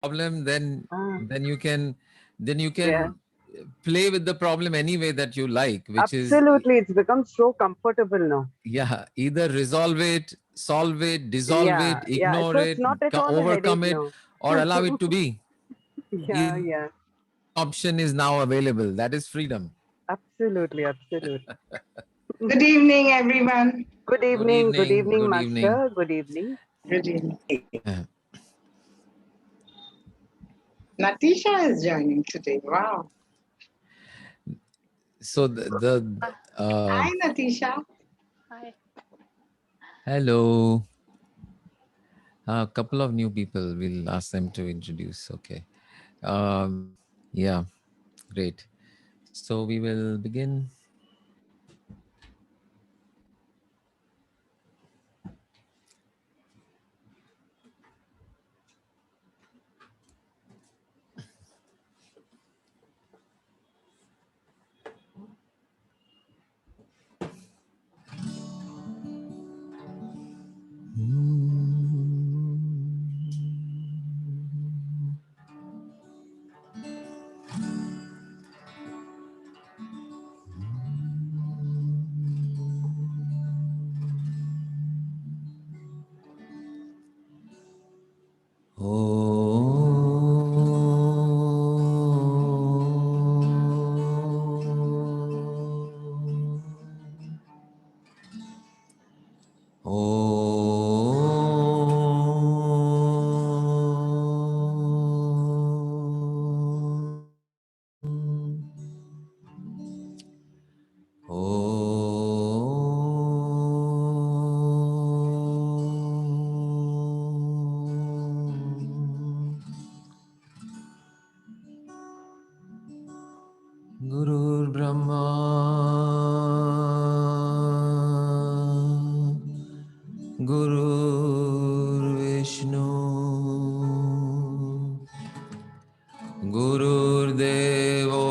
problem, Ah, then you yeah. can play with the problem any way that you like, which is, Absolutely. It's become so comfortable now. yeah, either resolve it, solve it, dissolve Yeah. it, Yeah. ignore So it's it, not at all a overcome headache it, now. or allow it to be. Yeah. Either Yeah. option is now available. That is freedom. Absolutely. Absolutely. Good evening, everyone. Good Good evening. Good evening. evening, Good evening. Master. Good evening. Good evening. Uh, Natisha is joining today. Wow. So the Ah, Hi, Natisha. hi. hello. A couple of new people. We'll ask them to introduce. Okay. Yeah, great. So we will begin. Gurur Brahma Gurur Vishnu Gurur Devo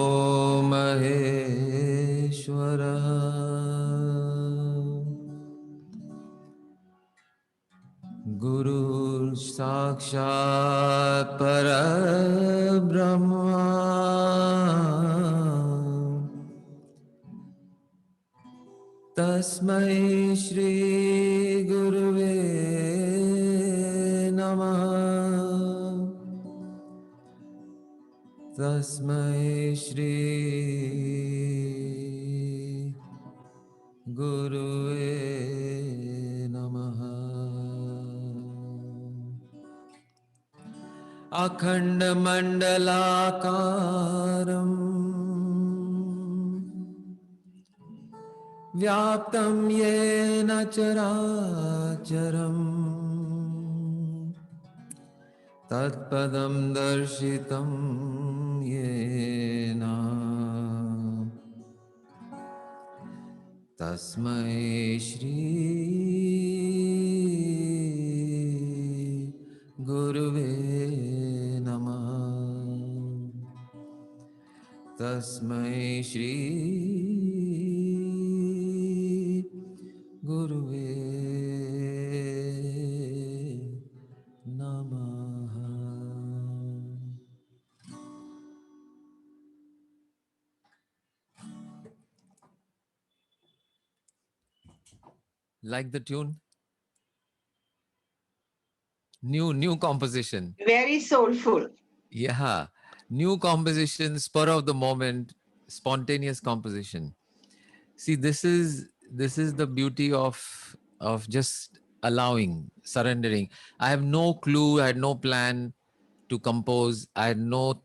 Maheshwara Guru Sakshat Parabrahma Tasmai Shri Guruve Namah Tasmai Shri Guruve Namaha Akhanda Mandalakaram Vyaptam Yena Characharam Tatpadam Darshitam Yena Tasmai Shri Guruve Namah Tasmai Shri Guruve Namaha. Like the tune? New composition. Very soulful. Yeah. New composition, spur of the moment, spontaneous composition. See, this is the beauty of just allowing, surrendering. I have no clue, I had no plan to compose. I had no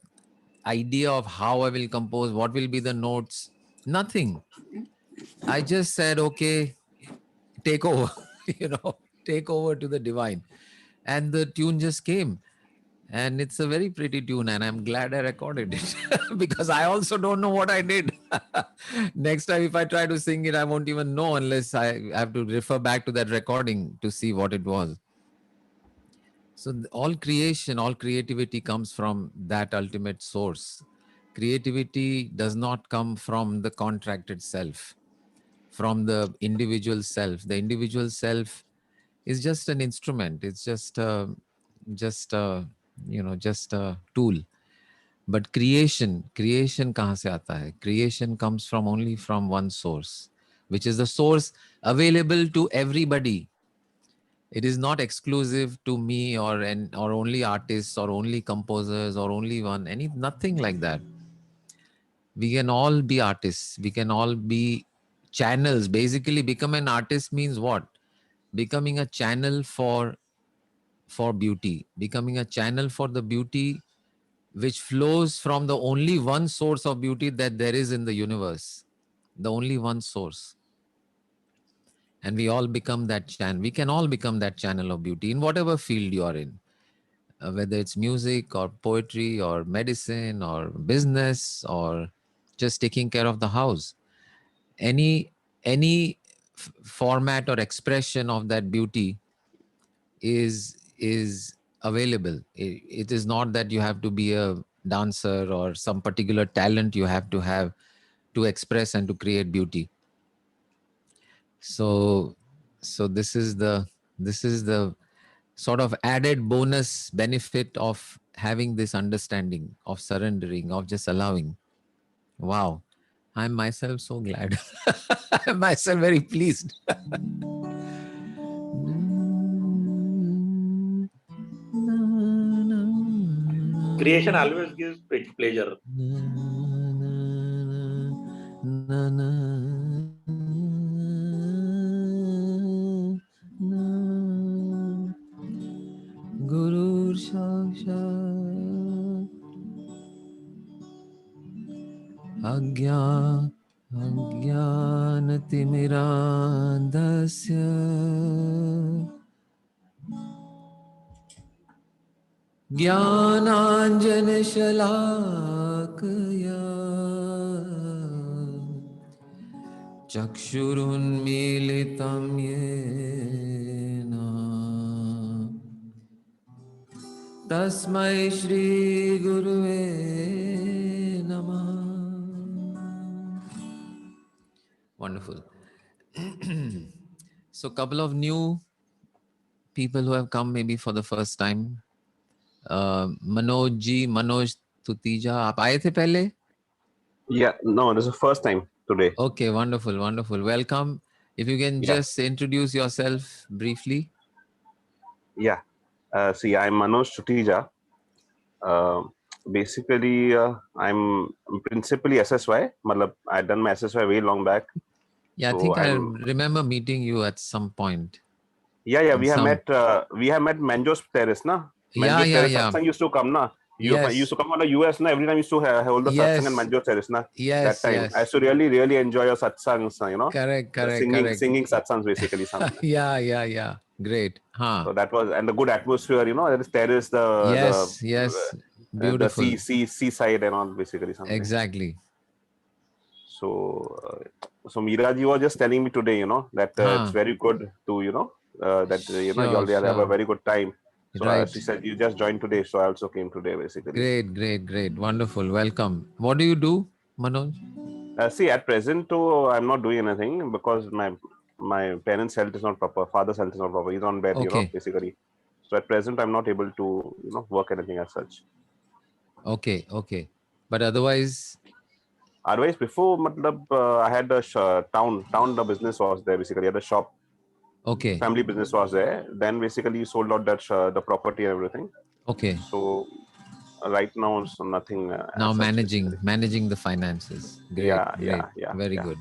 idea of how I will compose, what will be the notes. Nothing. I just said, okay, take over, take over to the divine. And the tune just came. And it's a very pretty tune, and I'm glad I recorded it because I also don't know what I did. Next time, if I try to sing it, I won't even know unless I have to refer back to that recording to see what it was. So, all creation, all creativity comes from that ultimate source. Creativity does not come from the contracted self, from the individual self. The individual self is just an instrument. It's just just a tool. But creation kahan se aata hai? Creation comes only from one source, which is the source available to everybody. It is not exclusive to me or only artists or only composers or only nothing like that. We can all be artists. We can all be channels. Basically, become an artist means what? Becoming a channel for beauty, becoming a channel for the beauty which flows from the only one source of beauty that there is in the universe, the only one source. And we all become that channel. We can all become that channel of beauty in whatever field you are in, whether it's music or poetry or medicine or business or just taking care of the house. Any format or expression of that beauty is available. It is not that you have to be a dancer or some particular talent you have to express and to create beauty. So this is the sort of added bonus benefit of having this understanding of surrendering, of just allowing. Wow, I'm myself so glad. I'm myself very pleased. Creation always gives pleasure. Guru Sakshat Ajnanatimirandasya Jnananjanashalakaya Chakshurunmilitam yena Tasmai Shri Guruve Namah. Wonderful. So, couple of new people who have come maybe for the first time. Manoj Tutija, आप आए थे पहले? Yeah, no, this is the first time today. Okay, wonderful. Welcome. If you can just introduce yourself briefly. Yeah. See, I'm Manoj Chutija. Basically, I'm principally SSY. I done my SSY way long back. Yeah, I think I remember meeting you at some point. Yeah. We have met Manjo's Terrace, na? Manjo's Terrace satsang used to come, na? Used to come out of US, na? Every time used to hold the satsang in Manjo's Terrace, na? Yes, that time. yes. I used to really enjoy your satsangs, Correct. Singing satsangs, basically. Yeah. Great. Huh. So that was, and the good atmosphere, there is terrace, Yes. Beautiful. the seaside and all, basically. Something. Exactly. So Meeraji was just telling me today, that it's very good to, you all have a very good time. So she said, you just joined today, so I also came today, basically. Great. Wonderful. Welcome. What do you do, Manoj? See, at present, I'm not doing anything because my parents' health is not proper. Father's health is not proper. He's on bed, basically. So at present, I'm not able to, work anything as such. Okay. But otherwise, before, I had a town, the business was there, basically. I had a shop. Okay. Family business was there. Then basically sold out that the property and everything. Okay. So right now, so nothing. Now managing the finances. Great. Yeah. Very good.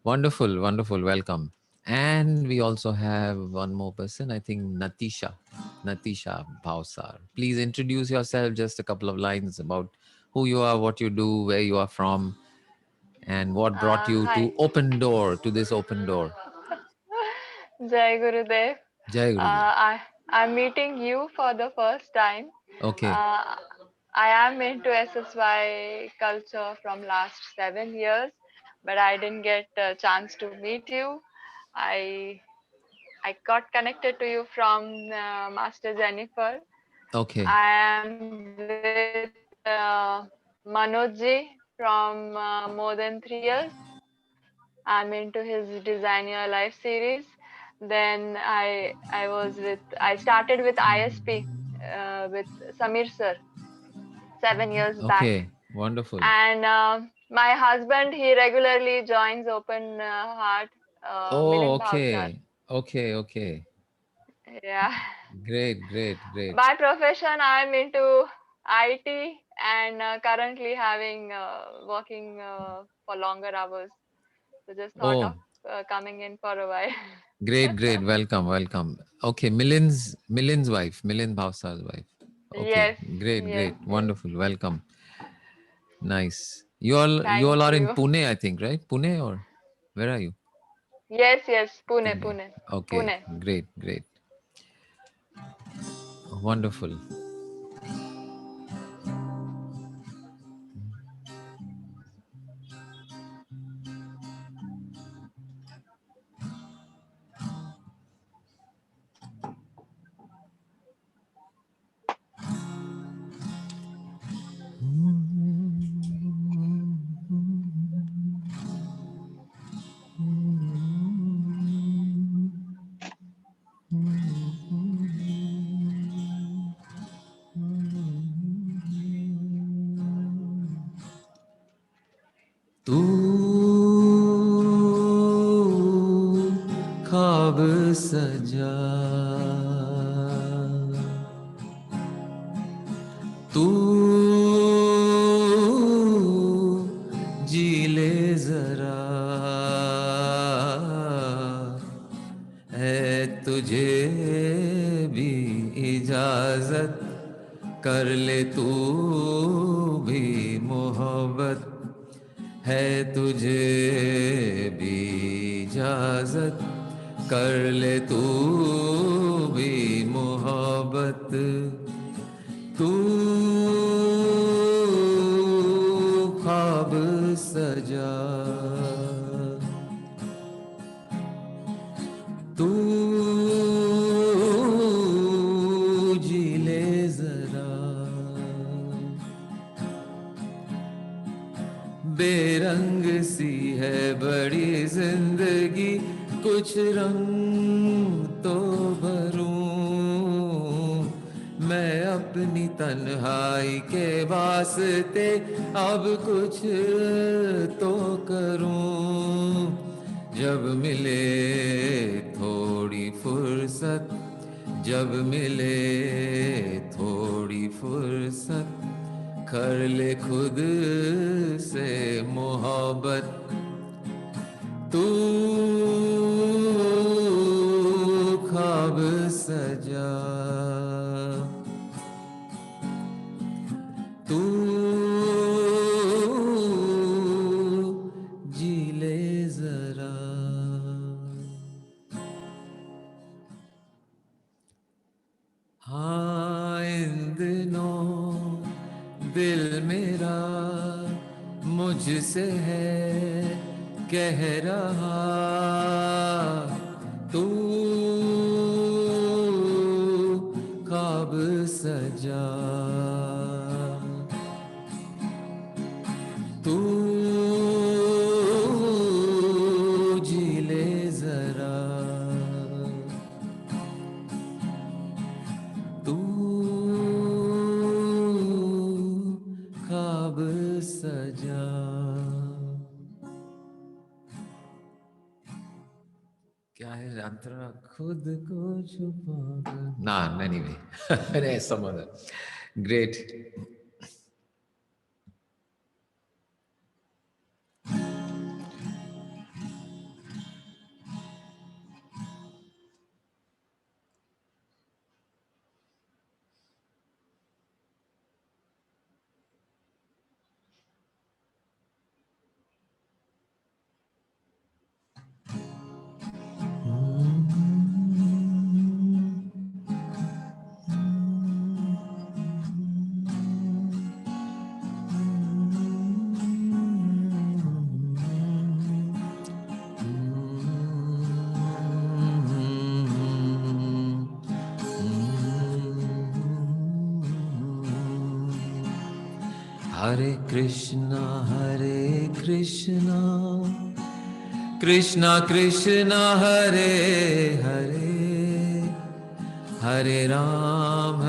Wonderful. Welcome. And we also have one more person, I think Natisha Bhausar. Please introduce yourself, just a couple of lines about who you are, what you do, where you are from, and what brought you to this open door. Jai Gurudev. Jai Gurudev. I'm meeting you for the first time. Okay. I am into SSY culture from last 7 years, but I didn't get a chance to meet you. I got connected to you from Master Jennifer. Okay. I am with Manojji from more than 3 years. I'm into his Design Your Life series. Then I started with ISP with Samir sir 7 years back. Okay, wonderful. And my husband, he regularly joins Open Heart. Oh, Milind Bhavsar. okay. Okay, okay. Yeah. Great, great, great. By profession, I'm into IT and currently having working for longer hours. So just thought Oh, of coming in for a while. great, great. Welcome, welcome. Okay, Milind's wife, Milind Bhavsar's wife. Okay, Yes, great, yes, great. yes. Wonderful. Welcome. Nice. You all Thank are in you. Pune, I think, right? Pune, or where are you? Yes, yes, Pune, Pune, Okay, Pune. great, great. Wonderful. तू ख्वाब सजा, तू जी ले जरा, है तुझे भी इजाजत, कर ले तू भी मोहब्बत, है तुझे भी इजाजत, कर ले तू भी मोहब्बत, तू ख्वाब सजा, तू जी ले जरा, बेरंग सी है बड़ी जिंदगी, कुछ रंग तो भरूं मैं अपनी तन्हाई के वास्ते, अब कुछ तो करूं, जब मिले थोड़ी फुर्सत, जब मिले थोड़ी फुर्सत, कर ले खुद से मोहब्बत, तू ख्वाब सजा, तू जी ले जरा. हाँ इन दिनों दिल मेरा मुझसे है कह रहा, तू ख्वाब सजा, तू जी ले जरा, तू ख्वाब सजा. क्या है अंतरा खुद को छुपा कर, ना anyway some other. Great. Hare Krishna, Krishna Krishna, Hare Hare, Hare Ram,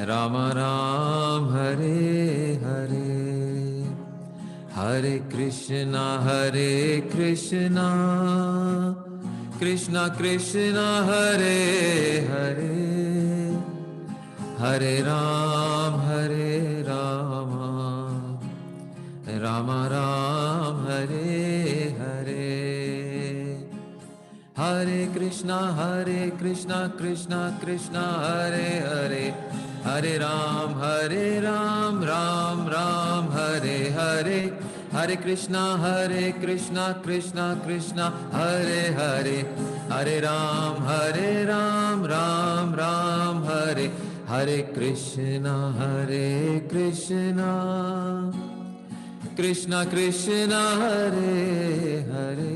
Rama Ram Hare Hare, Hare Krishna Krishna Krishna Hare Hare, Hare Rama, Rama Ram Hare Hare, Hare Krishna Krishna Krishna Hare Hare, Hare Ram Ram Ram Hare Hare, Hare Krishna Krishna Krishna Hare Hare, Hare Ram Ram Ram Hare, Hare Krishna Krishna Krishna Hare Hare,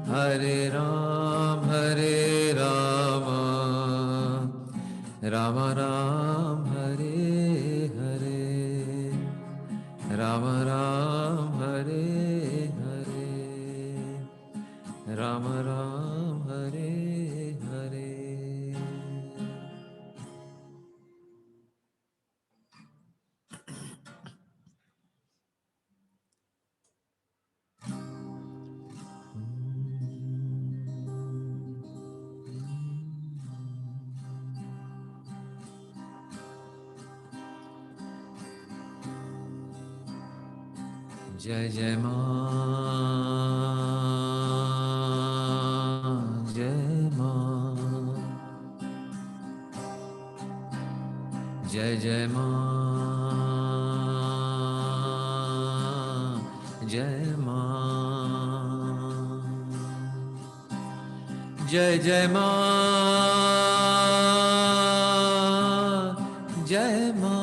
Hare Rama Rama Ram Hare Hare, Rama Ram Hare Hare, Rama Ram Hare Hare. Jai Jai Ma, Jai Ma, Jai Jai Ma, Jai Ma, Jai Jai Ma, Jai Ma,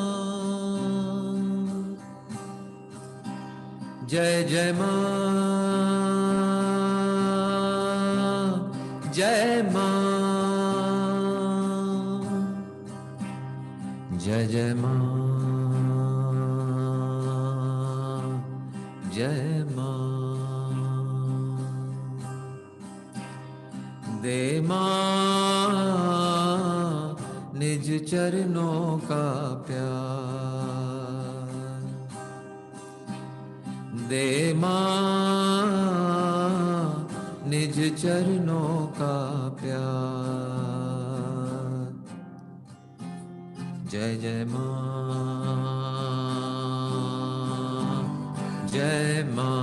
Jai Jai Ma, Jai Ma, Jai Jai Ma, Jai Ma, दे मां निज चरणों का प्यार, दे मां निज चरणों का प्यार, जय जय मां, जय मां,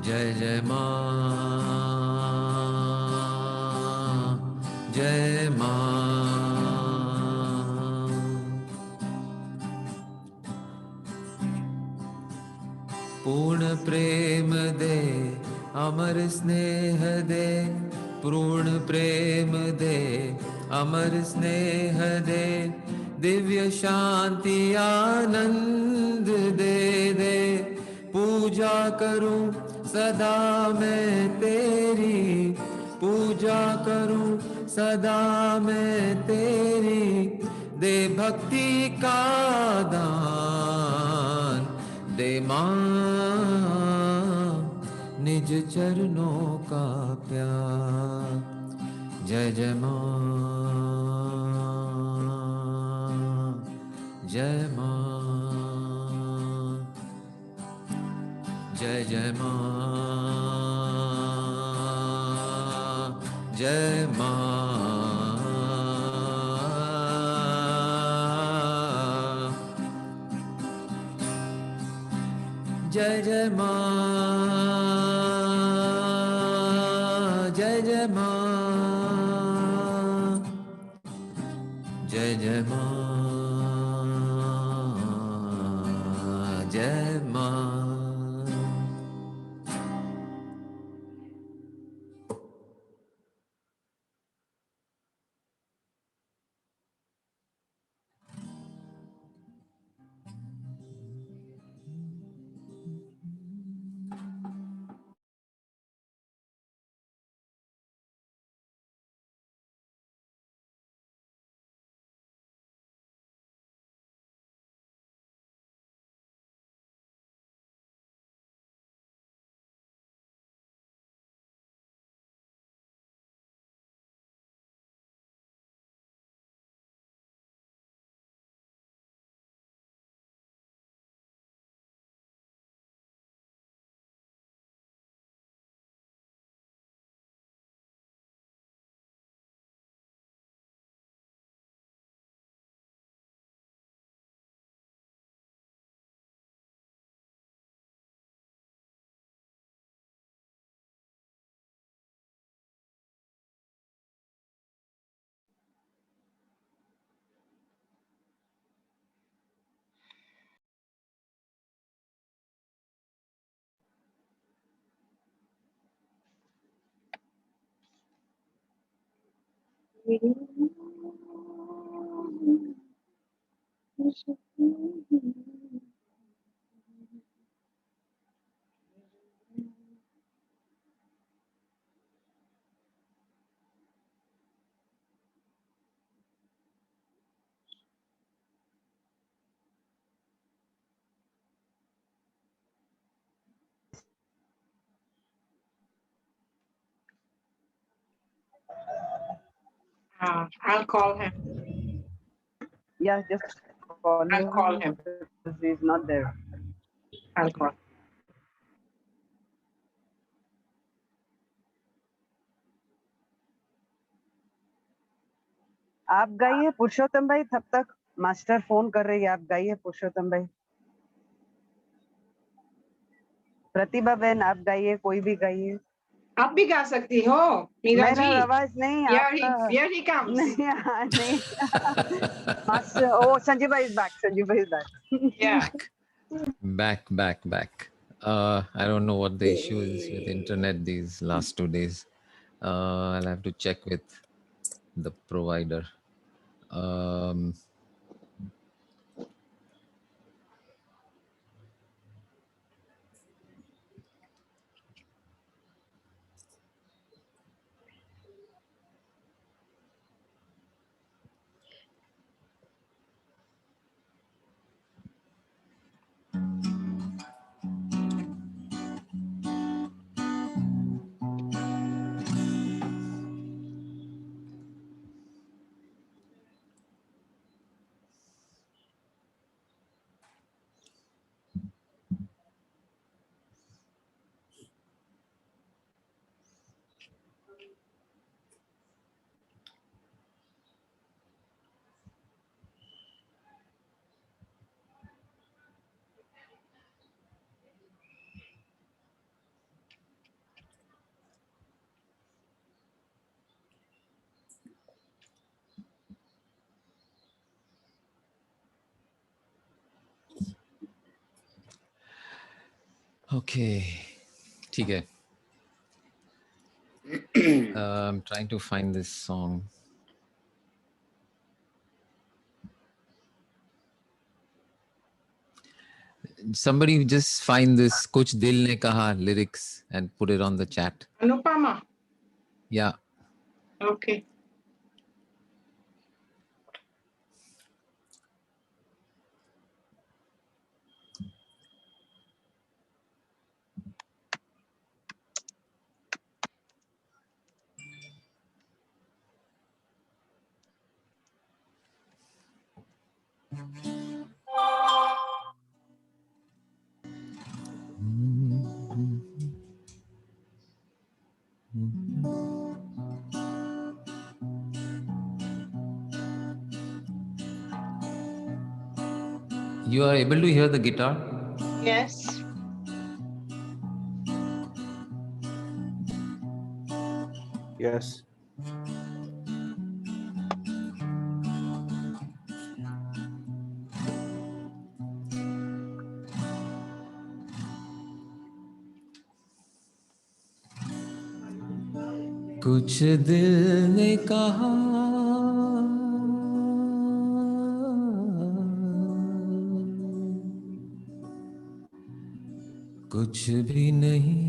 जय जय मां, जय मां। पूर्ण प्रेम दे, अमर स्नेह दे, पूर्ण प्रेम दे, अमर स्नेह दे, दिव्य शांति आनंद दे दे। पूजा करूं सदा मैं तेरी, पूजा करूं सदा मैं तेरी, दे भक्ति का दान, दे मां निज चरणों का प्यार, जय जय मां, जय मां, जय जय मां, जय मां, जय जय मां, जय जय मां, जय जय मां, जय मां। I'll call him. Yeah, just call him. I'll call him. Because he's not there. I'll call. आप गाइए पुरुषोत्तम भाई, तब तक मास्टर फोन कर रही है, आप गाइए पुरुषोत्तम भाई। प्रतिभा बहन आप गाइए, कोई भी गाइए। आप भी गा सकती हो मीरा जी। मेरा आवाज नहीं आपका Here he comes. नहीं मास्टर। ओ संजीव भाई इज बैक, संजीव भाई is back. Yeah. Back. I don't know what the issue is with internet these last 2 days. I'll have to check with the provider. Okay, ठीक है. I'm trying to find this song. Somebody just find this Kuch Dil Ne Kaha lyrics and put it on the chat. Anupama. Yeah. Okay. You are able to hear the guitar? Yes. Yes. कुछ दिल ने कहा कुछ भी नहीं,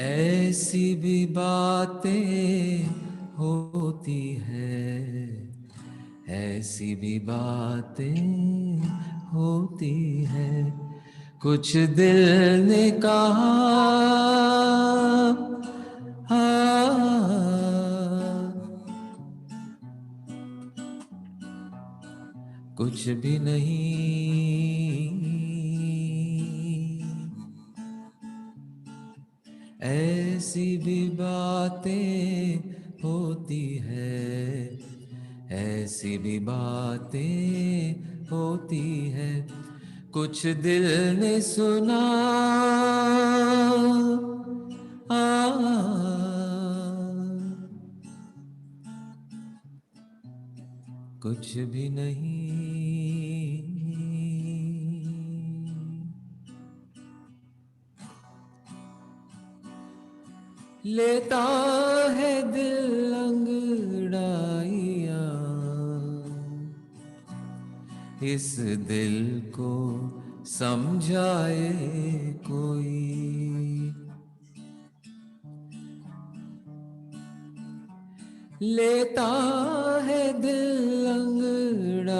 ऐसी भी बातें होती है, ऐसी भी बातें होती है। कुछ दिल ने कहा कुछ भी नहीं, ऐसी भी बातें होती है, ऐसी भी बातें होती है। कुछ दिल ने सुना कुछ भी नहीं, लेता है दिल अंगड़ाइयाँ, इस दिल को समझाए कोई। लेता है दिल अंगड़ाइयाँ,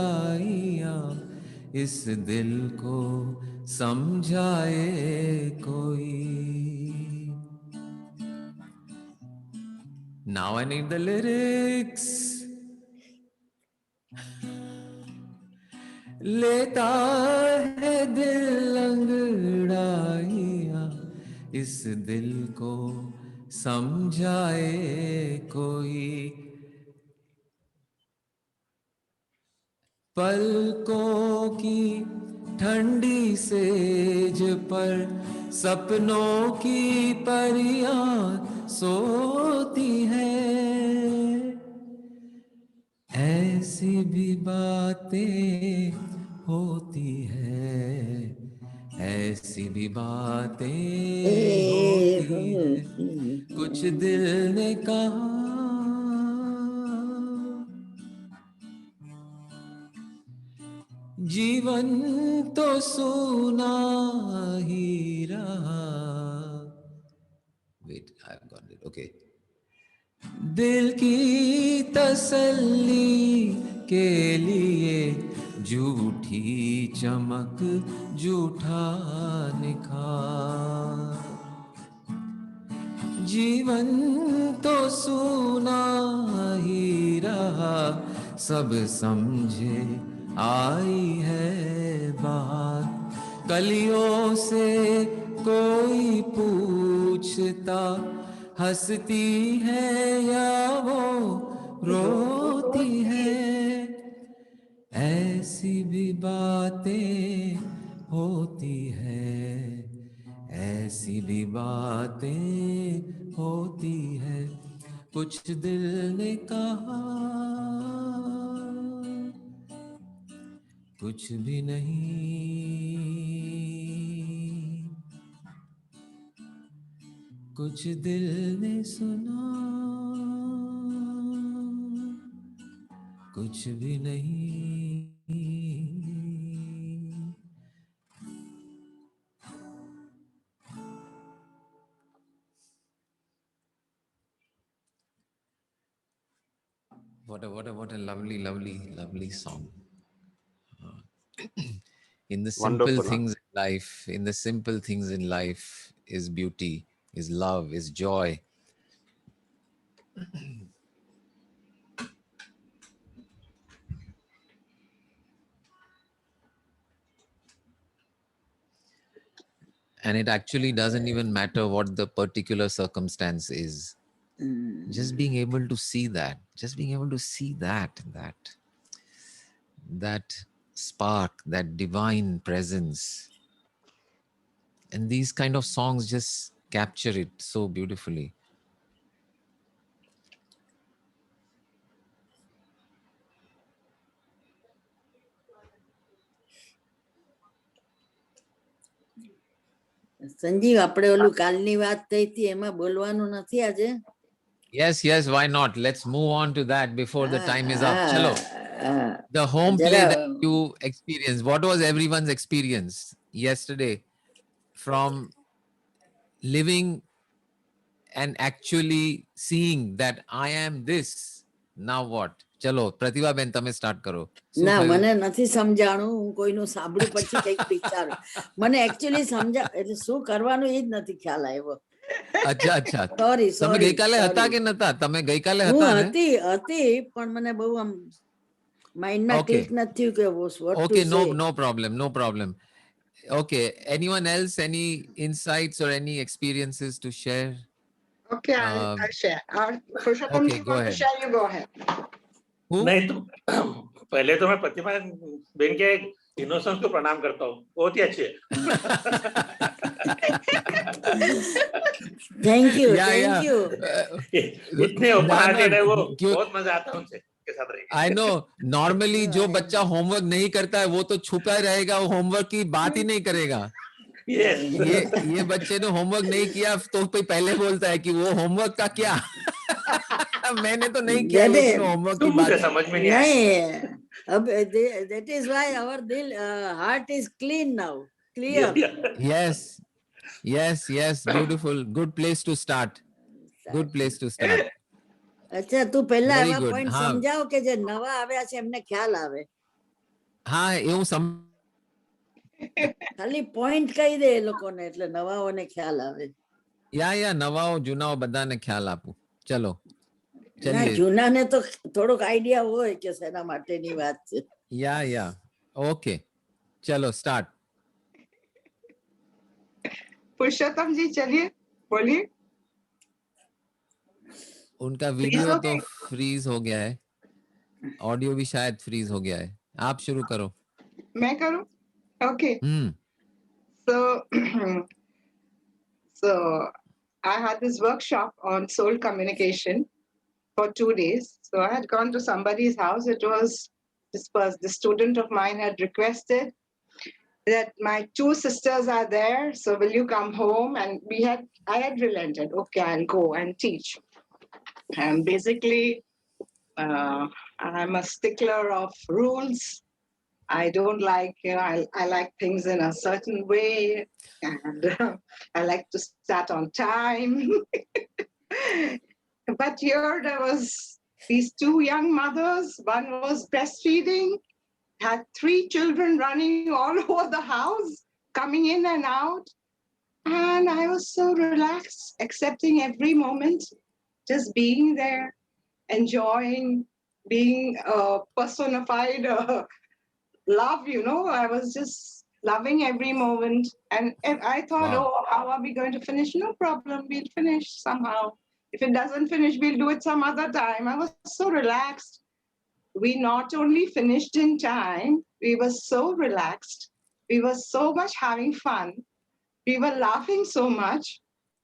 इस दिल को समझाए कोई। Now I need the lyrics. लेता है दिल अंगड़ाइयाँ, इस दिल को समझाए कोई। पलकों की ठंडी सेज पर सपनों की परियां सोती हैं, ऐसी भी बातें होती हैं, ऐसी भी बातें होती हैं। कुछ दिल ने कहा जीवन तो सूना ही रहा। Wait, I've got it. Okay. दिल की तसल्ली के लिए झूठी चमक झूठा निखार, जीवन तो सूना ही रहा, सब समझे आई है बात। कलियों से कोई पूछता हंसती है या वो रोती है, ऐसी भी बातें होती है, ऐसी भी बातें होती है। कुछ दिल ने कहा कुछ भी नहीं, कुछ दिल ने सुना कुछ भी नहीं। What a lovely song. In the simple Wonderful, huh? things in life, in the simple things in life is beauty, is love, is joy. And it actually doesn't even matter what the particular circumstance is. Just being able to see that, that spark, that divine presence. And these kind of songs just capture it so beautifully. Sanjeev આપણે ઓલું કાલની વાત થઈ હતી એમાં બોલવાનું નથી આજે? Yes, why not? Let's move on to that before the time is up. Chalo. The home play that you experienced, what was everyone's experience yesterday from living and actually seeing that I am this? Now what? Chalo, Pratibha Ben, તમે start કરો. ના, મને નથી સમજાણું. હું કોઈનું સાંભળું પછી કંઈક વિચારું. મને actually સમજા એટલે શું કરવાનું એ જ નથી ખ્યાલ આવ્યો. અચ્છા Sorry. તમે ગઈકાલે હતા કે નતા? તમે ગઈકાલે હું હતા ને? હતી પણ મને બહુ આમ માઇન્ડમાં ક્લિક નથી થયું કે what to Okay, say. no problem. Okay, anyone else, any insights or any experiences to share? Okay, I'll share. Purushottam, Okay, you go want to ahead. share? You go ahead. Who? नहीं तो पहले तो मैं प्रतिभा Ben के innocence को प्रणाम करता हूँ, बहुत ही अच्छी है। Thank you. इतने ओपन हार्टेड है वो, बहुत मजा आता है उनसे के साथ रह के। I know, normally जो बच्चा होमवर्क नहीं करता है वो तो छुपा रहेगा, वो होमवर्क की बात ही नहीं करेगा. Yes. ये बच्चे ने होमवर्क नहीं किया तो पहले बोलता है कि वो होमवर्क का क्या मैंने तो नहीं किया That लेकिन is- होमवर्क की तुम बात मुझे है। समझ में नहीं आया. नहीं अब that is why our heart is clean now, clear. Yes, yes, yes, beautiful. Good place to start. Good place to start. અચ્છા તું પહેલા Very એવા good. પોઈન્ટ હા. સમજાવો કે જે નવા આવ્યા છે એમને ખ્યાલ આવે. हाँ એવું સમ ખાલી પોઈન્ટ કહી દે એ લોકોને એટલે નવાઓને ખ્યાલ આવે. या નવાઓ જૂનાઓ બધાને ખ્યાલ આપું. ચલો ના ચલિए. જૂનાને તો થોડોક આઈડિયા હોય કે શેના માટેની વાત છે. या ओके चलो स्टार्ट. पुरुषोत्तम जी चलिए बोलिए. उनका हो वीडियो तो गई? फ्रीज हो गया है, ऑडियो भी शायद फ्रीज हो गया है. आप शुरू करो. मैं करूं? Okay. So, so I had this workshop on soul communication for 2 days. So I had gone to somebody's house. It was the student of mine had requested that my 2 sisters are there. So will you come home? And I had relented. Okay, I'll go and teach. And basically, I'm a stickler of rules. I don't like, I like things in a certain way, and I like to start on time. But here there was these 2 young mothers. One was breastfeeding, had 3 children running all over the house, coming in and out. And I was so relaxed, accepting every moment, just being there, enjoying, being personified love, I was just loving every moment. And I thought, Wow. oh, how are we going to finish? No problem, we'll finish somehow. If it doesn't finish, we'll do it some other time. I was so relaxed. We not only finished in time, we were so relaxed. We were so much having fun. We were laughing so much.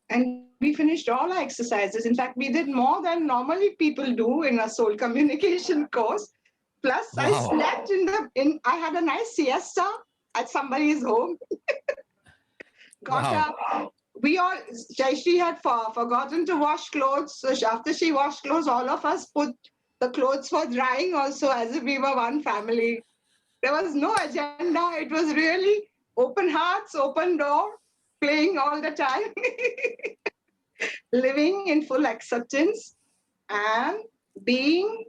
And we finished all our exercises. In fact, we did more than normally people do in a soul communication course. Plus, I Wow. slept I had a nice siesta at somebody's home. Got Wow. up. She had forgotten to wash clothes. So after she washed clothes, all of us put the clothes for drying also as if we were one family. There was no agenda. It was really open hearts, open door, playing all the time, living in full acceptance and being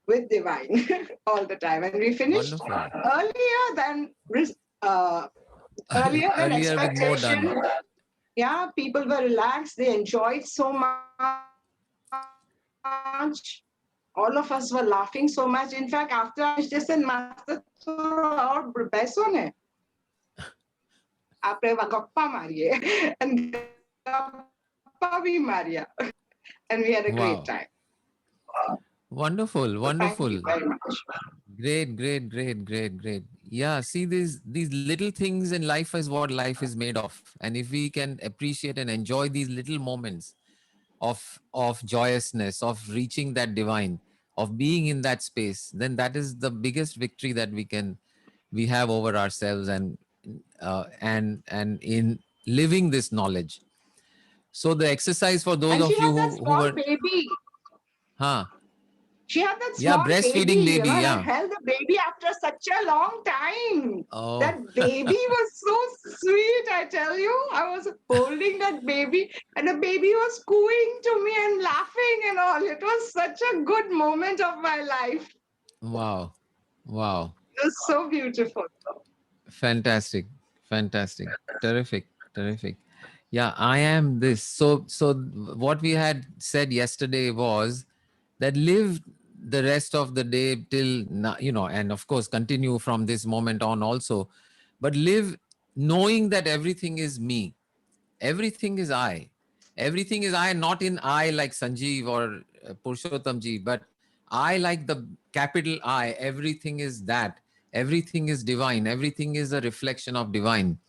with divine all the time. And we finished Wonderful. earlier than Earlier with more expectation. done. Yeah, people were relaxed. They enjoyed so much. All of us were laughing so much. In fact, after I just said, Master, और बैसो ने आपने गप्पा मारिए and गप्पा भी Maria and we had a Wow. great time. Wonderful, So wonderful. thank you very much. Great. Yeah, see these little things in life is what life is made of. And if we can appreciate and enjoy these little moments of joyousness, of reaching that divine, of being in that space, then that is the biggest victory that we have over ourselves and in living this knowledge. So the exercise for those And of she you had that who small were baby. She had that Yeah, small breastfeeding baby, and yeah. I held the baby after such a long time. Oh. That baby was so sweet, I tell you. I was holding that baby and the baby was cooing to me and laughing and all. It was such a good moment of my life. Wow. It was so beautiful. Fantastic. Terrific. Yeah, I am this. So what we had said yesterday was that live the rest of the day till now, and of course continue from this moment on also, but live knowing that everything is me. Everything is I, not in I like Sanjeev or Purushottam ji, but I like the capital I. Everything is that. Everything is divine. Everything is a reflection of divine.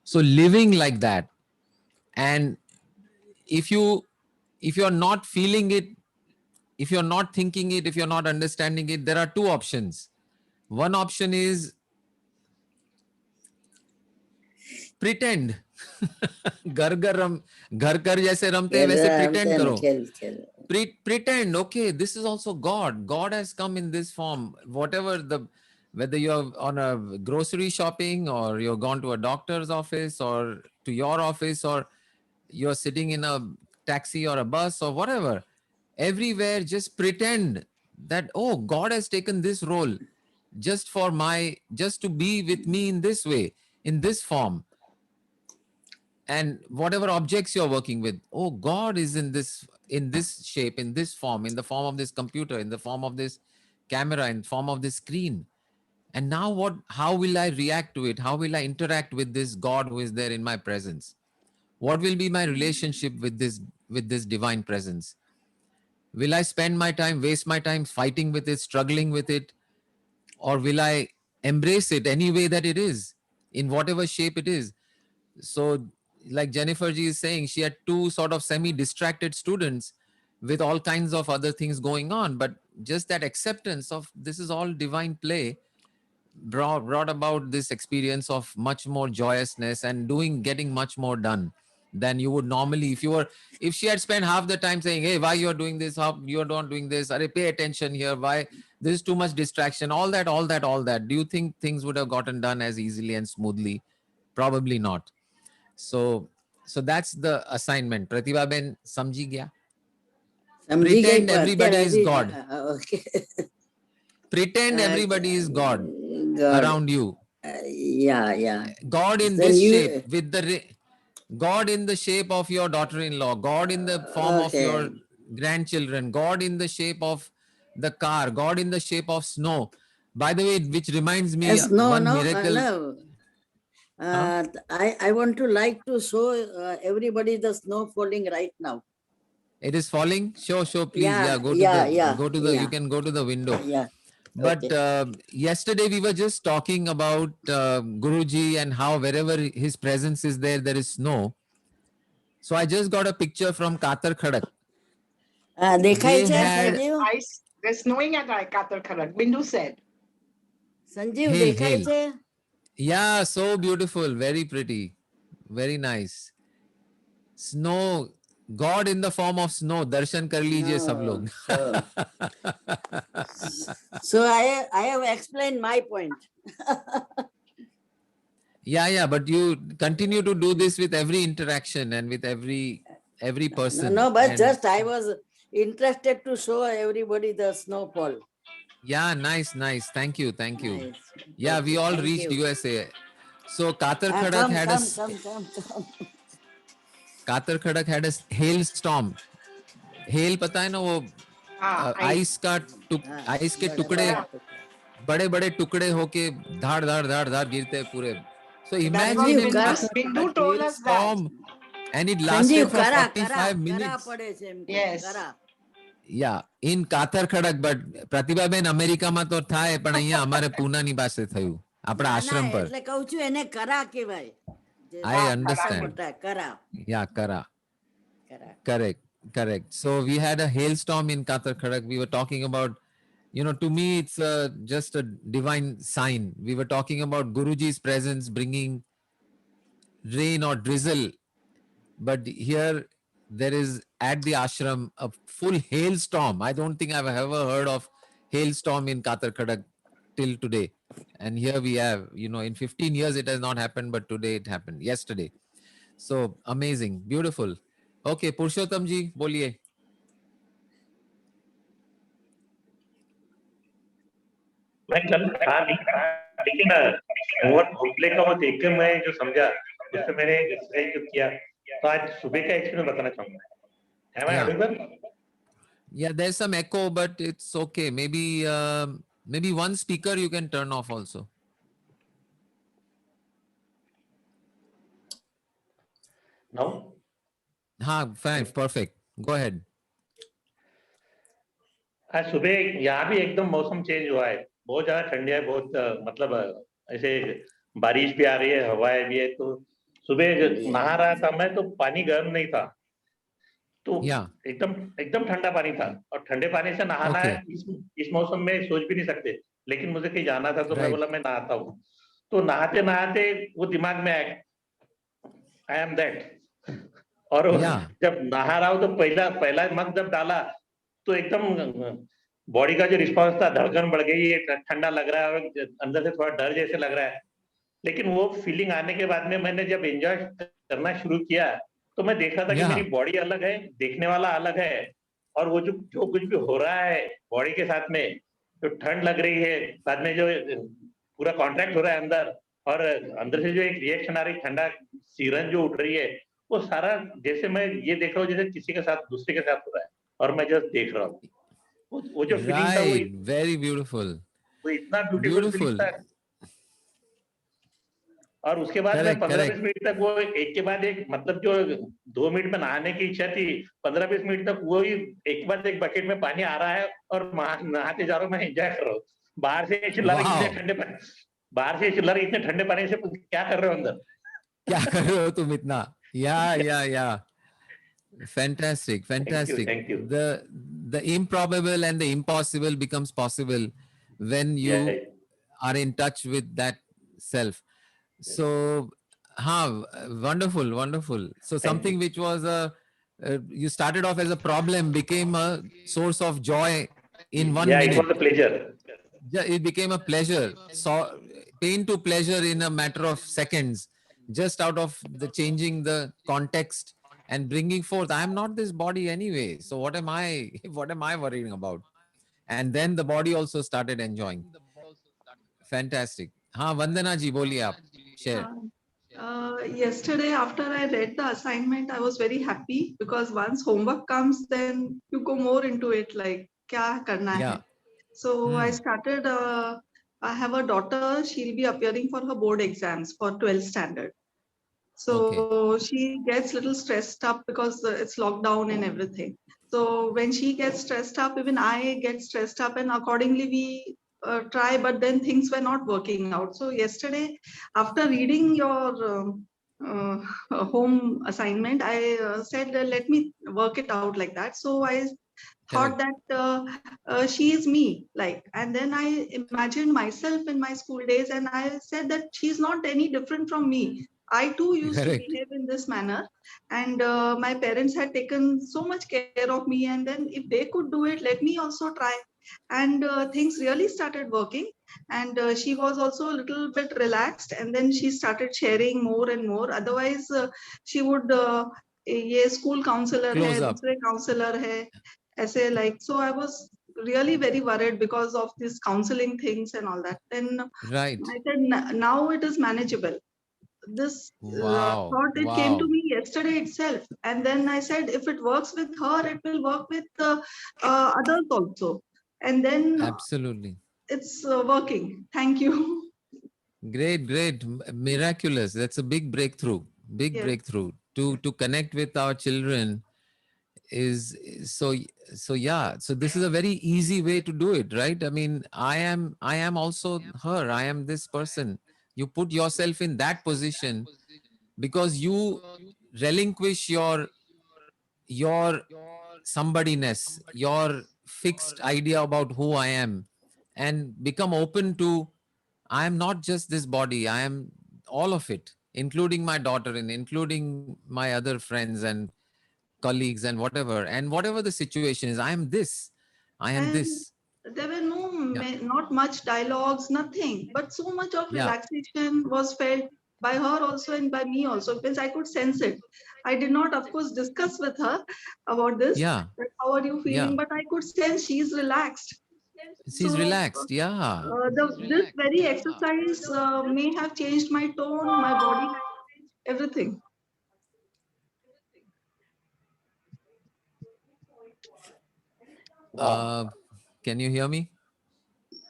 So living like that, and if you're not feeling it, if you're not thinking it, if you're not understanding it, there are 2 options. One option is pretend. घर घर जैसे रमते हैं वैसे pretend करो. Pretend, okay, this is also God. God has come in this form. Whether you're on a grocery shopping, or you're gone to a doctor's office, or to your office, or you're sitting in a taxi or a bus or whatever, everywhere just pretend that, oh, God has taken this role just to be with me in this way, in this form. And whatever objects you're working with, oh, God is in this shape, in this form, in the form of this computer, in the form of this camera, in the form of this screen. And now how will I react to it? How will I interact with this God who is there in my presence? What will be my relationship with this divine presence? Will I spend my time, waste my time fighting with it, struggling with it? Or will I embrace it any way that it is, in whatever shape it is? So, like Jennifer ji is saying, she had two sort of semi-distracted students with all kinds of other things going on. But just that acceptance of this is all divine play brought about this experience of much more joyousness and getting much more done than you would normally if she had spent half the time saying, hey, why you're doing this, how you're not doing this, pay attention here, why there's too much distraction, all that, do you think things would have gotten done as easily and smoothly? Probably not. So that's the assignment. Pratibha Ben, samjhi gaya? Pretend everybody is God. Okay. Pretend everybody is God around you. Yeah. God in Then this shape, God in the shape of your daughter-in-law, God in the form of your grandchildren, God in the shape of the car, God in the shape of snow. By the way, which reminds me, miracle. I want to show everybody the snow falling right now. It is falling? Show, please. You can go to the window. Yeah. But yesterday we were just talking about Guruji and how wherever his presence is there is snow. So I just got a picture from Katar Khadak. Dekhai Sanjeev? Ice. They're snowing at Katar Khadak. Bindu said. Sanjeev, Hail. Yeah, so beautiful. Very pretty. Very nice. Snow. God in the form of snow. Darshan kar lijiye sab log. So I have explained my point. Yeah, but you continue to do this with every interaction and with every person. No, but just I was interested to show everybody the snowfall. Yeah, nice. Thank you. Nice. Yeah, Okay, we all thank reached you. USA. So Katar Khadak come. Katar Khadak had a hailstorm. Hail पता है ना वो ice के टुकड़े बड़े टुकड़े होके धाड़ गिरते हैं पूरे. So imagine Bindu told us that. And it lasted for 45 minutes. Yes. Yeah, in Katar Khadak, but Pratibha Ben America માં તો થાય પણ અહીંયા અમારે પૂનાની પાસે થયું આપણા આશ્રમ પર. એટલે કહું છું એને કરા કહેવાય. I understand. કરા. Yeah, kara. Correct. So we had a hailstorm in Katar Khadak. We were talking about, to me, it's just a divine sign. We were talking about Guruji's presence bringing rain or drizzle. But here, there is at the ashram a full hailstorm. I don't think I've ever heard of hailstorm in Katar Khadak till today. And here we have, in 15 years, it has not happened, but today it happened, yesterday. So amazing, beautiful. Okay, Purushottam ji, boliye. लेकिन replay का वो देख के मैं जो समझा उससे मैंने किया तो आज सुबह का एक्सपीरियंस बताना चाहूंगा. Am I audible? Yeah, there's some echo, but it's okay. Maybe one speaker you can turn off also. No? Fine, perfect. Go ahead. आज सुबह यहाँ भी एकदम मौसम चेंज हुआ है. बहुत ज्यादा ठंडी है. बहुत मतलब ऐसे बारिश भी आ रही है, हवाएं भी है. तो सुबह नहा रहा था मैं तो पानी गर्म नहीं था. तो एकदम ठंडा पानी था. और ठंडे पानी से नहाना है इस मौसम में सोच भी नहीं सकते. लेकिन मुझे कहीं जाना था तो मैं बोला मैं नहाता हूँ. तो नहाते वो दिमाग में आया आई एम दैट। और Yeah. जब नहा रहा हूँ तो पहला मग जब डाला तो एकदम बॉडी का जो रिस्पॉन्स था, धड़कन बढ़ गई, ठंडा लग रहा है और अंदर से थोड़ा डर जैसे लग रहा है। लेकिन वो फीलिंग आने के बाद में मैंने जब एंजॉय करना शुरू किया तो मैं देख रहा था कि मेरी Yeah. बॉडी अलग है, देखने वाला अलग है, और वो जो कुछ भी हो रहा है बॉडी के साथ में, जो ठंड लग रही है, बाद में जो पूरा कॉन्ट्रैक्ट हो रहा है अंदर, और अंदर से जो एक रिएक्शन आ रही, ठंडा सीरन जो उठ रही है, वो सारा जैसे मैं ये देख रहा हूँ जैसे किसी के साथ, दूसरे के साथ हो रहा है, और मैं जस्ट देख रहा हूँ। वो जो फीलिंग था Right. Very beautiful. वो इतना ब्यूटीफुल फीलिंग Beautiful. था। और उसके बाद में Correct. 15-20 Correct. मिनट तक वो एक के बाद एक, मतलब जो 2 मिनट में नहाने की इच्छा थी, 15-20 मिनट तक वो ही एक के बाद एक बकेट में पानी आ रहा है और नहाते जा रहा हूँ, मैं एंजॉय कर रहा हूँ। बाहर से चिल्ला रहे इतने Wow. ठंडे पानी, बाहर से चिल्ला रहे इतने ठंडे पानी से क्या कर रहे हो अंदर? क्या कर रहे हो तुम इतना? Yeah. Fantastic. Fantastic. Thank you. The improbable and the impossible becomes possible when you Yeah. are in touch with that self. So, wonderful. So something which was you started off as a problem became a source of joy in 1 Yeah, it minute. was a pleasure. It became a pleasure. So pain to pleasure in a matter of seconds, just out of the changing the context and bringing forth. I am not this body anyway. So what am I? What am I worrying about? And then the body also started enjoying. Fantastic. हाँ वंदना जी बोलिए आप share. Yesterday, after I read the assignment, I was very happy because once homework comes, then you go more into it, like kya karna hai. Yeah. So I started. I have a daughter. She'll be appearing for her board exams for 12th standard. So she gets little stressed up because it's lockdown and everything. So when she gets stressed up, even I get stressed up, and accordingly we try, but then things were not working out. So yesterday, after reading your home assignment, I said, let me work it out like that. So I thought that she is me, like, and then I imagined myself in my school days, and I said that she's not any different from me. I too used to behave in this manner, and my parents had taken so much care of me, and then if they could do it, let me also try. And things really started working, and she was also a little bit relaxed, and then she started sharing more and more. Otherwise she would ye school counselor hai, dusre counselor hai, aise, like. So I was really very worried because of this counseling things and all that. Then I said, now it is manageable. This thought, it came to me yesterday itself, and then I said, if it works with her, it will work with others also, and then absolutely it's working. Thank you. Great, miraculous. That's a big breakthrough. Breakthrough to connect with our children is so yeah. So this is a very easy way to do it, right? I mean, I am also her. I am this person. You put yourself in that position because you relinquish your somebodyness, your fixed idea about who I am, and become open to I am not just this body. I am all of it, including my daughter and including my other friends and colleagues and whatever the situation is. I am this. I am this. There were not much dialogues, nothing, but so much of relaxation was felt by her also and by me also, because I could sense it. I did not, of course, discuss with her about this. Yeah. How are you feeling? But I could sense she's relaxed. She's relaxed. Yeah. This very exercise may have changed my tone, my body language, everything. Can you hear me?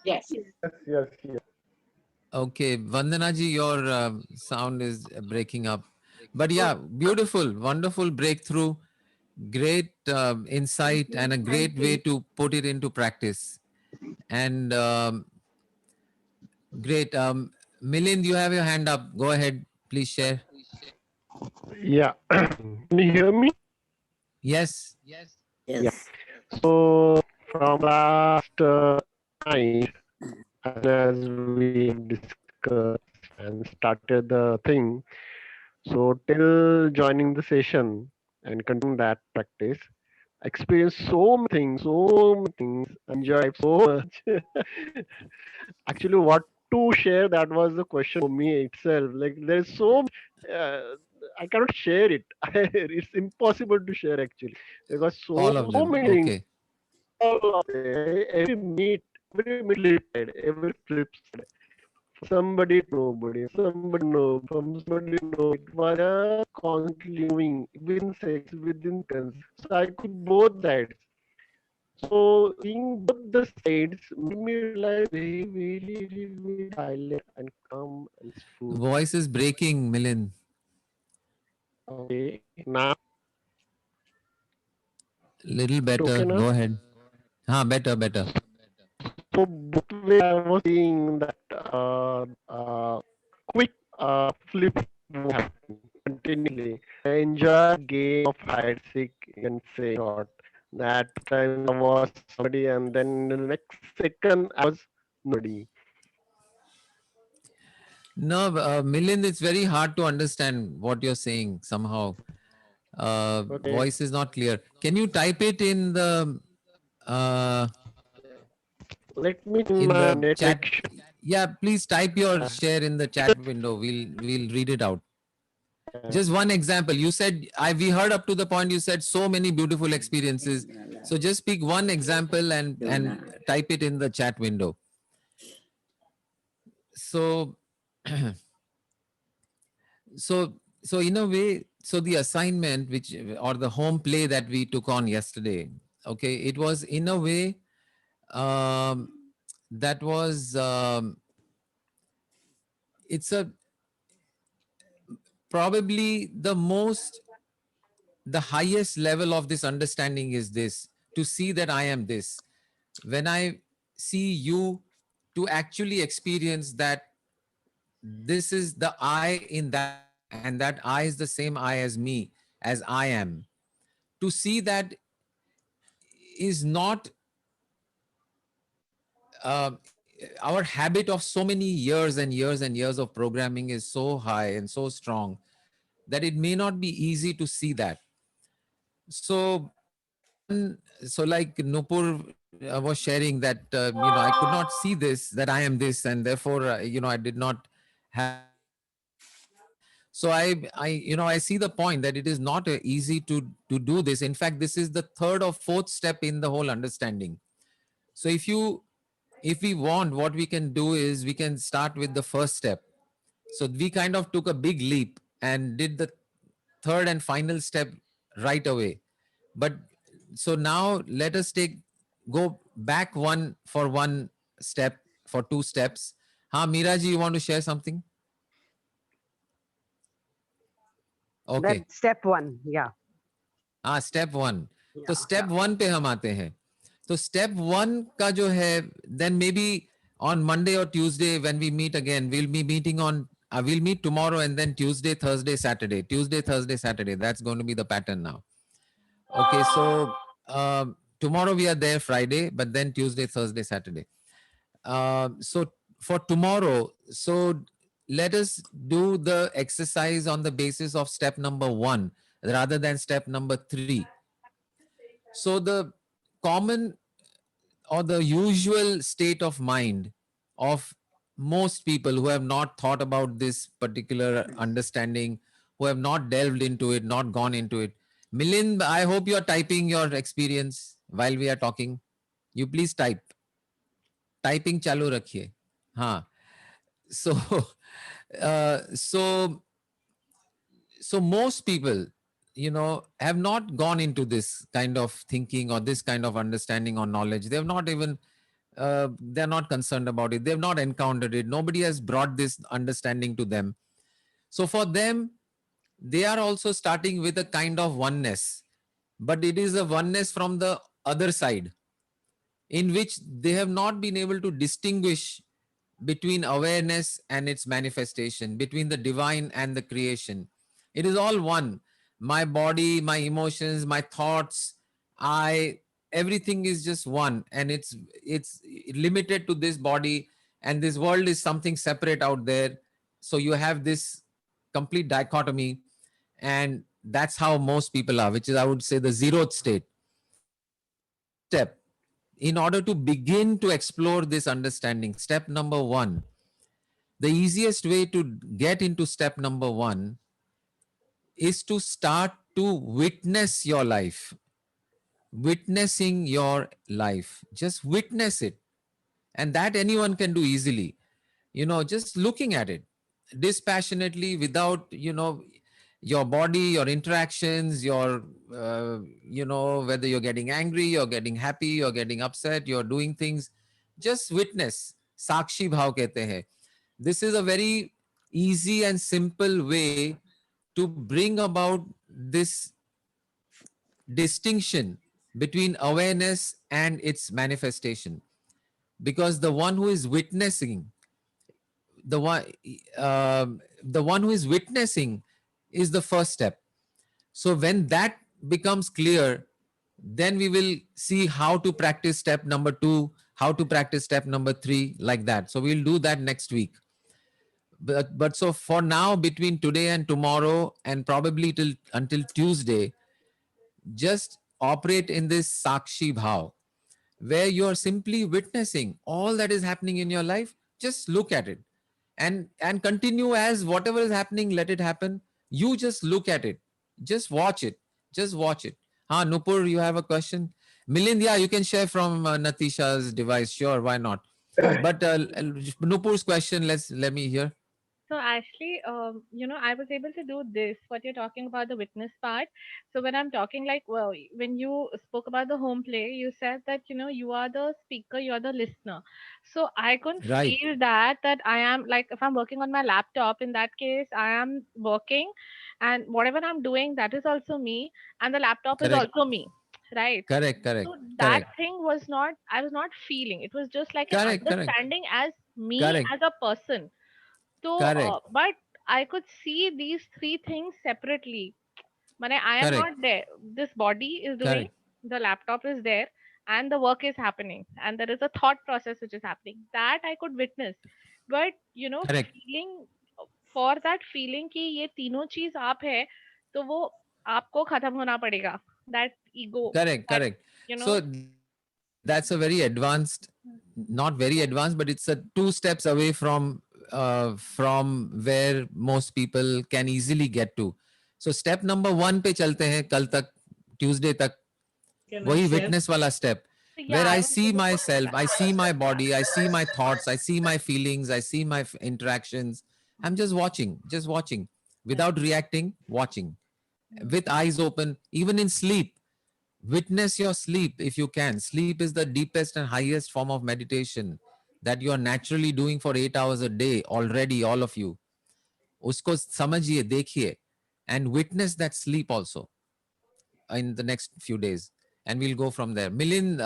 Yes. Okay, Vandana ji, your sound is breaking up. But yeah, beautiful, wonderful breakthrough, great insight, and a great way to put it into practice. And great. Milind, you have your hand up. Go ahead, please share. Yeah. Can you hear me? Yes. Yeah. So from last night, as we discussed and started the thing, So till joining the session and continuing that practice, I experienced so many things, enjoyed so much. Actually, what to share, that was the question for me itself. Like there's so uh, I cannot share it. It's impossible to share actually because All of so them. many things. Okay. All of it, every meet side, every flip side. Somebody to nobody, somebody no, from somebody no. It was a constantly moving within seconds, within seconds. So I could both sides. So seeing both the sides made me realize very, very, very silent and calm and peaceful. Voice is breaking, Milind. Okay, now Little better. okay now. Go ahead. Better, better. So both way I was seeing that quick flip happen continually. I enjoy game of hide seek and say shot. That time I was somebody and then the next second I was nobody. No, Milind, it's very hard to understand what you're saying somehow. Okay. Voice is not clear. Can you type it in the Let me in my the network. chat? Yeah, please type your share in the chat window. We'll read it out. Just one example. You said we heard up to the point you said so many beautiful experiences. So just pick one example and type it in the chat window. So so in a way, so the assignment which or the home play that we took on yesterday, okay, it was in a way that was it's a probably the highest level of this understanding is this, to see that I am this. When I see you, to actually experience that this is the I in that, and that I is the same I as me, as I am. To see that is not our habit of so many years and years and years of programming is so high and so strong that it may not be easy to see that. So, so like Nupur was sharing that, I could not see this, that I am this, and therefore, I did not have. So I see the point that it is not easy to do this. In fact, this is the third or fourth step in the whole understanding. So if we want, what we can do is we can start with the first step. So we kind of took a big leap and did the third and final step right away. But so now let us go back one step, for two steps. Meeraji, you want to share something? Okay. That step one, yeah. Step one. तो step one पे हम आते हैं. तो step one का जो है, then maybe on Monday or Tuesday when we meet again, we'll be meeting on, we'll meet tomorrow and then Tuesday, Thursday, Saturday. Tuesday, Thursday, Saturday. That's going to be the pattern now. Okay, so tomorrow we are there Friday, but then Tuesday, Thursday, Saturday. So for tomorrow, so let us do the exercise on the basis of step number 1 rather than step number 3. So the common or the usual state of mind of most people who have not thought about this particular understanding, who have not delved into it, not gone into it. Milind, I hope you are typing your experience while we are talking. You please type. Typing chalu rakhiye. So, so most people, have not gone into this kind of thinking or this kind of understanding or knowledge. They have not even, they're not concerned about it. They've not encountered it. Nobody has brought this understanding to them. So for them, they are also starting with a kind of oneness, but it is a oneness from the other side, in which they have not been able to distinguish between awareness and its manifestation, between the divine and the creation. It is all one. My body, my emotions, my thoughts, everything is just one, and it's limited to this body, and this world is something separate out there. So you have this complete dichotomy. And that's how most people are, which is, I would say, the zeroth state. Step, in order to begin to explore this understanding, step number one, the easiest way to get into step number one is to start to witness your life. Witnessing your life. Just witness it. And that anyone can do easily. Just looking at it dispassionately, without, your body, your interactions, your, whether you're getting angry, you're getting happy, you're getting upset, you're doing things. Just witness. Sakshi bhav kehte hai. This is a very easy and simple way to bring about this distinction between awareness and its manifestation. Because the one who is witnessing, the one who is witnessing is the first step. So when that becomes clear, then we will see how to practice step number 2, how to practice step number 3, like that. So we'll do that next week. But so for now, between today and tomorrow, and probably until Tuesday, just operate in this Sakshi Bhav, where you're simply witnessing all that is happening in your life. Just look at it and continue as whatever is happening, let it happen. You just look at it. Just watch it. Just watch it. Nupur, you have a question? Milind, yeah, you can share from Natisha's device. Sure, why not? But Nupur's question, let me hear. So actually, I was able to do this, what you're talking about, the witness part. So when I'm talking, like, well, when you spoke about the home play, you said that, you are the speaker, you're the listener. So I couldn't Right. feel that I am, like, if I'm working on my laptop, in that case, I am working, and whatever I'm doing, that is also me, and the laptop is Correct. also me. Right. Correct. So that Correct. thing was not, I was not feeling. It was just like an Correct. understanding as me Correct. as a person. So, Correct. but I could see these three things separately. I am Correct. not there. This body is doing, Correct. the laptop is there, and the work is happening, and there is a thought process which is happening. That I could witness. But, Correct. feeling, for that feeling कि ये तीनों चीज आप है, तो वो आपको खत्म होना पड़ेगा. That ego, Correct. that, Correct. So that's a very advanced, not very advanced, but it's a 2 steps away from where most people can easily get to. So step number 1 पे चलते हैं कल तक, Tuesday तक. वही witness वाला step, where I see myself, I see my body, I see my thoughts, I see my feelings, I see my interactions. I'm just watching, without reacting, watching, with eyes open, even in sleep. Witness your sleep if you can. Sleep is the deepest and highest form of meditation that you are naturally doing for 8 hours a day already, all of you. Usko samajhiye, dekhiye, and witness that sleep also in the next few days. And we'll go from there. Milind,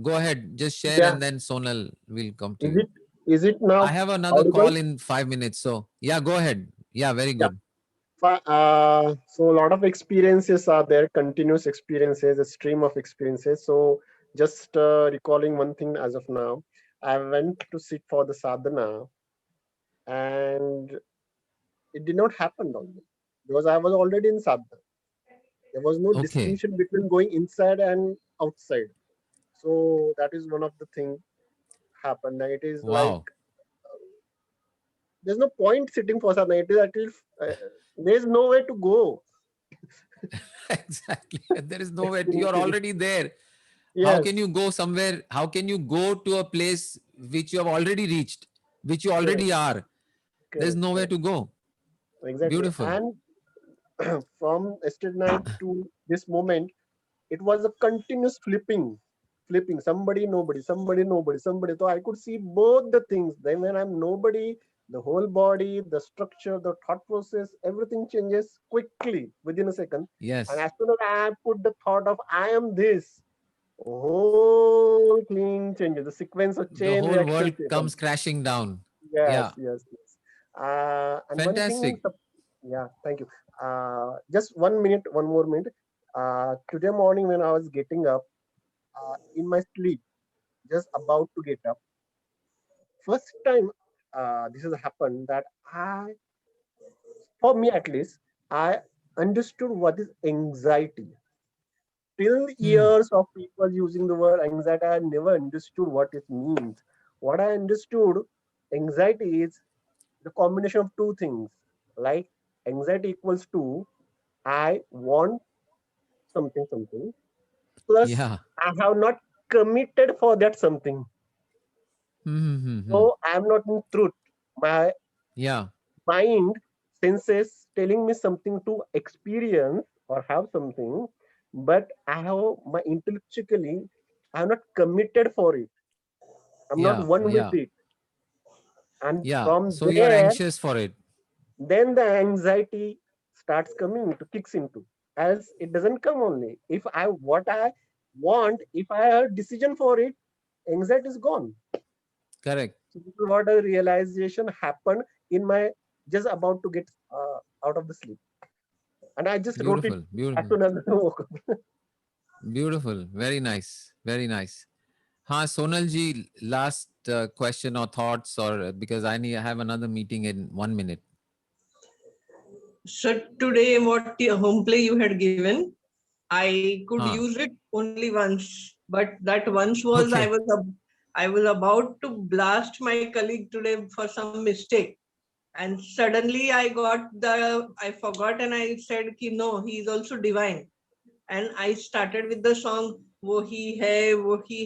go ahead, just share, and then Sonal will come to you. Is it now? I have another audible? call in 5 minutes. So yeah, go ahead. Yeah, very good. So a lot of experiences are there, continuous experiences, a stream of experiences. So just recalling one thing as of now, I went to sit for the sadhana, and it did not happen on me because I was already in sadhana. There was no distinction between going inside and outside. So that is one of the things happened. And it is like there's no point sitting for sadhana. It is at least there's nowhere to go. Exactly. There is nowhere. You're already there. Yes. How can you go somewhere? How can you go to a place which you have already reached, which you already are? There's nowhere to go. Exactly. Beautiful. And from yesterday night to this moment, it was a continuous flipping. Somebody, nobody, somebody, nobody, somebody. So I could see both the things. Then when I'm nobody, the whole body, the structure, the thought process, everything changes quickly within a second. Yes. And as soon as I put the thought of I am this, whole thing changes. The sequence of chain the whole world comes happens. crashing down. Yes, yes. And fantastic. One thing, yeah, thank you. Just 1 minute, one more minute. Today morning when I was getting up, in my sleep, just about to get up, first time this has happened that I for me at least, I understood what is anxiety. Till years of people using the word anxiety, I never understood what it means. What I understood, anxiety is the combination of two things. Like anxiety equals to I want something, plus Yeah. I have not committed for that something. So I am not in truth. My mind, senses telling me something to experience or have something, but I have my intellectually, I am not committed for it. I'm not one with it. And from So you're there, anxious for it. then the anxiety starts coming to kicks into. As it doesn't come only. If I what I want, if I have a decision for it, anxiety is gone. Correct. So this is what a realization happened in my just about to get out of the sleep, and I just wrote it as soon as I woke up. Beautiful. Very nice. Very nice. Sonal ji, last question or thoughts, or because I have another meeting in 1 minute. So today, what home play you had given, I could use it only once, but that once was I was about to blast my colleague today for some mistake, and suddenly I forgot, and I said, "Ki no, he is also divine," and I started with the song "Wo Hi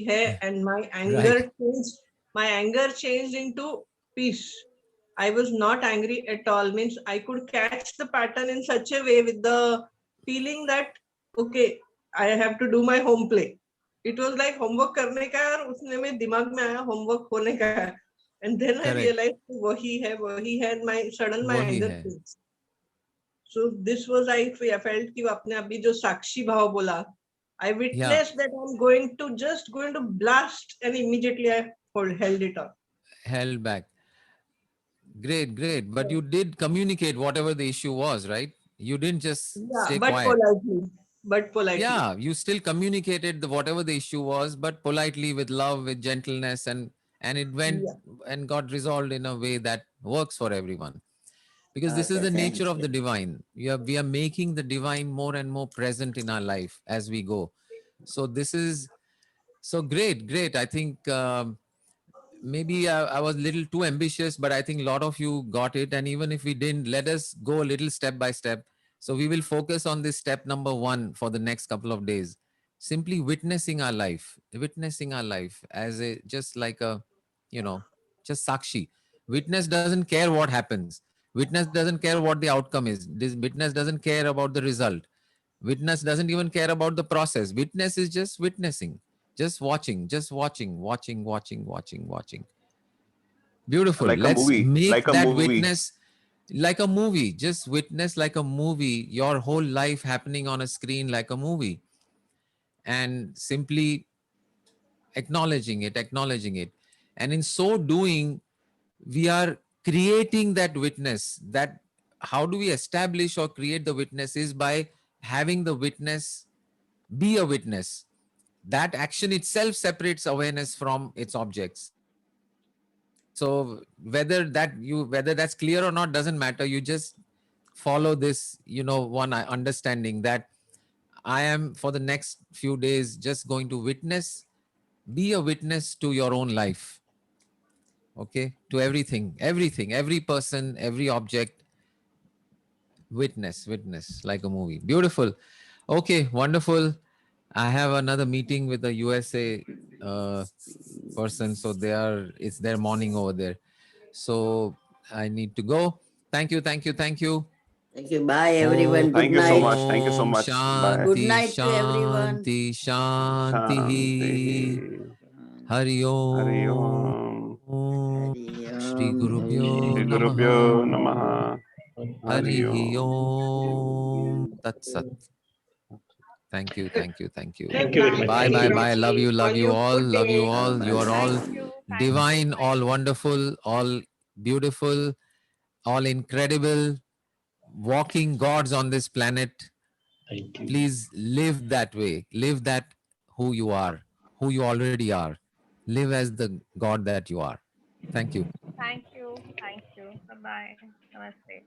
Hai," and my anger changed into peace. I was not angry at all. Means I could catch the pattern in such a way with the feeling that okay, I have to do my home play. It was like homework करने का है और उसने में दिमाग में आया homework होने का है. And then I realized वही है, and my anger changed. So this was I felt कि आपने अभी जो साक्षी भाव बोला, I witnessed that I'm going to blast, and immediately I held it up. Held back. Great. But you did communicate whatever the issue was, right? You didn't just stay quiet. Politely. Yeah, you still communicated whatever the issue was, but politely, with love, with gentleness, and it went and got resolved in a way that works for everyone. Because this is the nature of the divine. We are making the divine more and more present in our life as we go. So this is so great. I think maybe I was a little too ambitious, but I think a lot of you got it. And even if we didn't, let us go a little step by step. So we will focus on this step number 1 for the next couple of days. Simply witnessing our life as just like just sakshi. Witness doesn't care what happens. Witness doesn't care what the outcome is. This witness doesn't care about the result. Witness doesn't even care about the process. Witness is just witnessing, just watching. Beautiful. Like Let's make that movie. Witness like a movie. Just witness like a movie, your whole life happening on a screen like a movie. And simply acknowledging it. And in so doing, we are creating that witness. That how do we establish or create the witness is by having the witness be a witness. That action itself separates awareness from its objects. So whether that's clear or not doesn't matter. You just follow this, one understanding that I am for the next few days just going to witness, be a witness to your own life. Okay, to everything, every person, every object. Witness like a movie. Beautiful. Okay, wonderful. I have another meeting with a USA person, so it's their morning over there. So I need to go. Thank you. Thank you. Bye, everyone. Good Thank night. you so much. Thank you so much. Bye. Good night to everyone. Shanti. Hari Om. Shri Gurubhyo Namaha. Hari Om Tat Sat. Thank you. Thank you very much. Bye. Love you all. You are all divine, all wonderful, all beautiful, all incredible, walking gods on this planet. Please live that way. Live that who you are, who you already are. Live as the God that you are. Thank you. Thank you. Bye-bye. Namaste.